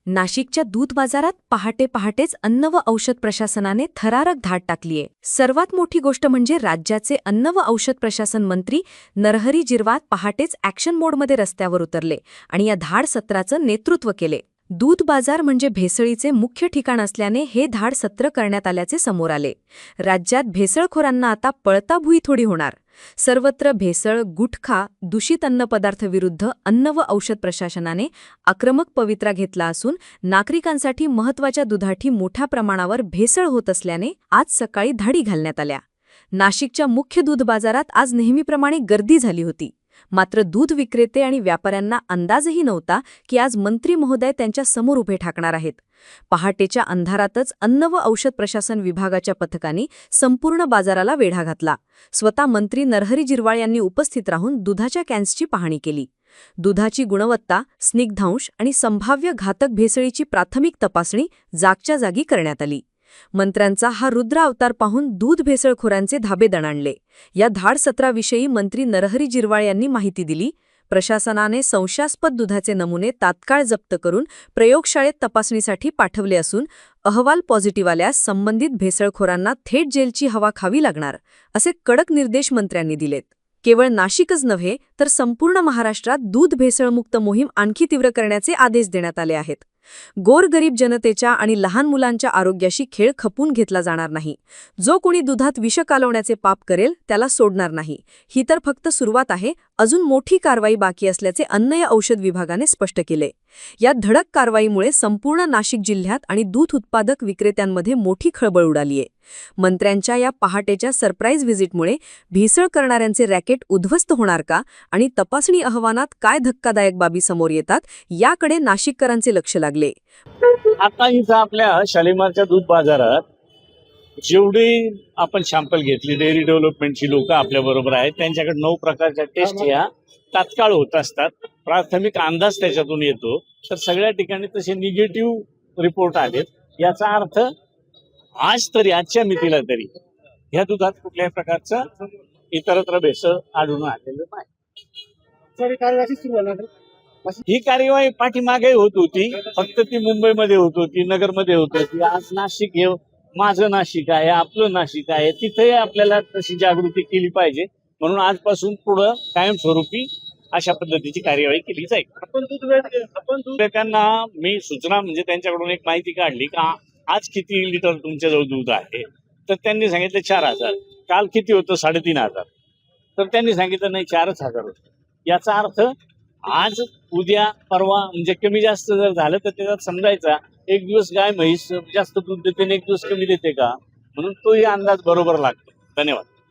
नाशिकच्या दूध बाजारात पहाटे पहाटेच अन्न व औषध प्रशासनाने थरारक धाड टाकलीये। सर्वात मोठी गोष्ट म्हणजे राज्याचे अन्न व औषध प्रशासन मंत्री नरहरी झिरवाळ पहाटेच ॲक्शन मोडमध्ये रस्त्यावर उतरले आणि या धाड सत्राचं नेतृत्व केले। दूध बाजार म्हणजे भेसळीचे मुख्य ठिकाण असल्याने हे धाड सत्र करण्यात आल्याचे समोर आले। राज्यात भेसळखोरांना आता पळता भुई थोडी होणार। सर्वत्र भेसळ, गुटखा, दूषित अन्नपदार्थ विरुद्ध अन्न व औषध प्रशासनाने आक्रमक पवित्रा घेतला असून नागरिकांसाठी महत्त्वाच्या दुधाठी मोठ्या प्रमाणावर भेसळ होत असल्याने आज सकाळी धाडी घालण्यात आल्या। नाशिकच्या मुख्य दूध बाजारात आज नेहमीप्रमाणे गर्दी झाली होती। मात्र दूध विक्रेते आणि व्यापाऱ्यांना अंदाजही नव्हता की आज मंत्री महोदय त्यांच्या समोर उभे ठाकणार आहेत। पहाटेच्या अंधारातच अन्न व औषध प्रशासन विभागाच्या पथकाने संपूर्ण बाजाराला वेढा घातला। स्वतः मंत्री नरहरी झिरवाळ यांनी उपस्थित राहून दुधाच्या कॅन्सची पाहणी केली। दुधाची गुणवत्ता, स्निग्धांश आणि संभाव्य घातक भेसळीची प्राथमिक तपासणी जागच्या जागी करण्यात आली। मंत्र्यांचा हा रुद्र अवतार पाहून दूध भेसळखोरांचे धाबे दणाणले। या धाड सत्राविषयी मंत्री नरहरी झिरवाळ यांनी माहिती दिली। प्रशासनाने संशयास्पद दुधाचे नमुने तात्काळ जप्त करून प्रयोगशाळेत तपासणीसाठी पाठवले असून अहवाल पॉझिटिव्ह आल्यास संबंधित भेसळखोरांना थेट जेलची हवा खावी लागणार असे कडक निर्देश मंत्र्यांनी दिलेत। केवळ नाशिकच नव्हे तर संपूर्ण महाराष्ट्रात दूध भेसळमुक्त मोहीम आणखी तीव्र करण्याचे आदेश देण्यात आले आहेत। गोरगरीब जनतेच्या आणि लहान मुलांच्या आरोग्याशी खेळ खपून घेतला जाणार नाही। जो कोणी दुधात विष कालवण्याचे पाप करेल त्याला सोडणार नाही। ही तर फक्त सुरुवात आहे, अजून मोठी कारवाई बाकी असल्याचे अन्न व औषध विभागाने स्पष्ट केले। या धडक कारवाईमुळे संपूर्ण नाशिक जिल्ह्यात आणि दूध उत्पादक विक्रेत्यांमध्ये मोठी खळबळ उडालीये। मंत्र्यांच्या या पहाटेच्या सरप्राईज व्हिजिटमुळे भेसळ करणाऱ्यांचे रॅकेट उद्ध्वस्त होणार का आणि तपासणी अहवालात काय धक्कादायक बाबी समोर येतात याकडे नाशिककरांचे लक्ष लागले। आता इथं आपल्या शालिमारच्या दूध बाजारात जेवढी आपण सॅम्पल घेतली, डेअरी डेव्हलपमेंटची लोक आपल्या बरोबर आहेत, त्यांच्याकडे 9 प्रकारच्या टेस्ट या तात्काळ होत असतात। प्राथमिक अंदाज त्याच्यातून येतो, तर सगळ्या ठिकाणी तसे निगेटिव्ह रिपोर्ट आलेत। याचा अर्थ आज तरी, आजच्या मितीला तरी ह्या दुधात कुठल्याही प्रकारचं इतरत्र भेसळ आढळून आलेलं नाही। ही कार्यवाही पाठीमागे होत होती, फक्त ती मुंबईमध्ये होत होती, नगरमध्ये होत होती। आज नाशिक हे माझं नाशिक आहे, आपलं नाशिक आहे, तिथे आपल्याला तशी जागृती केली पाहिजे। म्हणून आजपासून पुढं कायमस्वरूपी अशा पद्धतीची कार्यवाही केली जाईल। आपण दूध त्यांना मी सूचना म्हणजे त्यांच्याकडून एक माहिती काढली का आज किती लिटर तुमच्याजवळ दूध आहे, तर त्यांनी सांगितलं 4000। काल किती होतं? 3500। तर त्यांनी सांगितलं नाही 4000 होतं। याचा अर्थ आज उद्या परवा म्हणजे कमी जास्त जर झालं तर त्याच्यात समजायचा एक दिवस गाय म्हैस जास्त दूध देते आणि एक दिवस कमी देते का, म्हणून तोही अंदाज बरोबर लागतो। धन्यवाद।